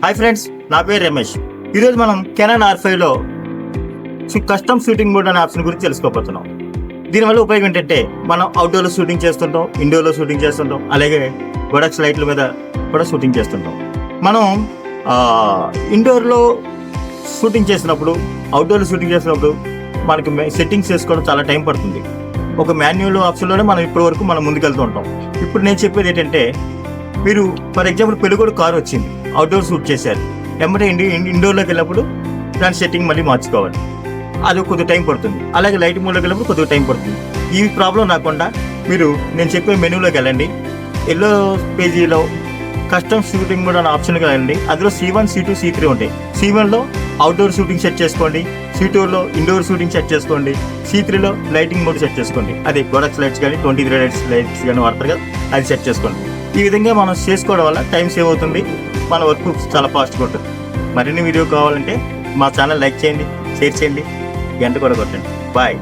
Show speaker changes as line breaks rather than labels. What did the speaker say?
Hi friends, నా పేరు రమేష్. ఈరోజు మనం కెనాన్ R5లో కస్టమ్ షూటింగ్ మోడ్ అనే ఆప్షన్ గురించి తెలుసుకోబోతున్నాం. దీనివల్ల ఉపయోగం ఏంటంటే మనం అవుట్డోర్లో షూటింగ్ చేస్తుంటాం, ఇండోర్లో షూటింగ్ చేస్తుంటాం, అలాగే గొడక్స్ లైట్ల మీద కూడా షూటింగ్ చేస్తుంటాం. మనం ఇండోర్లో షూటింగ్ చేసినప్పుడు, అవుట్డోర్లో షూటింగ్ చేసినప్పుడు మనకి సెట్టింగ్స్ చేసుకోవడం చాలా టైం పడుతుంది. ఒక మాన్యువల్ ఆప్షన్లోనే మనం ఇప్పటి వరకు మనం ముందుకెళ్తూ ఉంటాం. ఇప్పుడు నేను చెప్పేది ఏంటంటే, మీరు ఫర్ ఎగ్జాంపుల్ పెళ్ళికొడు కారు వచ్చింది, అవుట్డోర్ షూట్ చేశారు, వెంబడే ఇండోర్లోకి వెళ్ళినప్పుడు దాని సెట్టింగ్ మళ్ళీ మార్చుకోవాలి. అది కొద్దిగా టైం పడుతుంది. అలాగే లైట్ మోడ్లోకి వెళ్ళినప్పుడు కొద్దిగా టైం పడుతుంది. ఈ ప్రాబ్లం రాకుండా మీరు నేను చెప్పే మెనూలోకి వెళ్ళండి. ఎల్లో పేజీలో కస్టమ్ షూటింగ్ మోడ్ అనే ఆప్షన్కి వెళ్ళండి. అందులో C1, C2, C3 ఉంటాయి. C1లో అవుట్డోర్ షూటింగ్ సెట్ చేసుకోండి, C2లో ఇండోర్ షూటింగ్ సెట్ చేసుకోండి, C3లో లైటింగ్ మోడ్ సెట్ చేసుకోండి. అదే గొడక్స్ లైట్స్ కానీ 23 లైట్స్ కానీ వాడతారు కదా, అది సెట్ చేసుకోండి. ఈ విధంగా మనం చేసుకోవడం వల్ల టైం సేవ్ అవుతుంది, మన వర్క్ చాలా ఫాస్ట్గా ఉంటుంది. మరిన్ని వీడియో కావాలంటే మా ఛానల్ లైక్ చేయండి, షేర్ చేయండి, గంట కూడా కొట్టండి. బాయ్.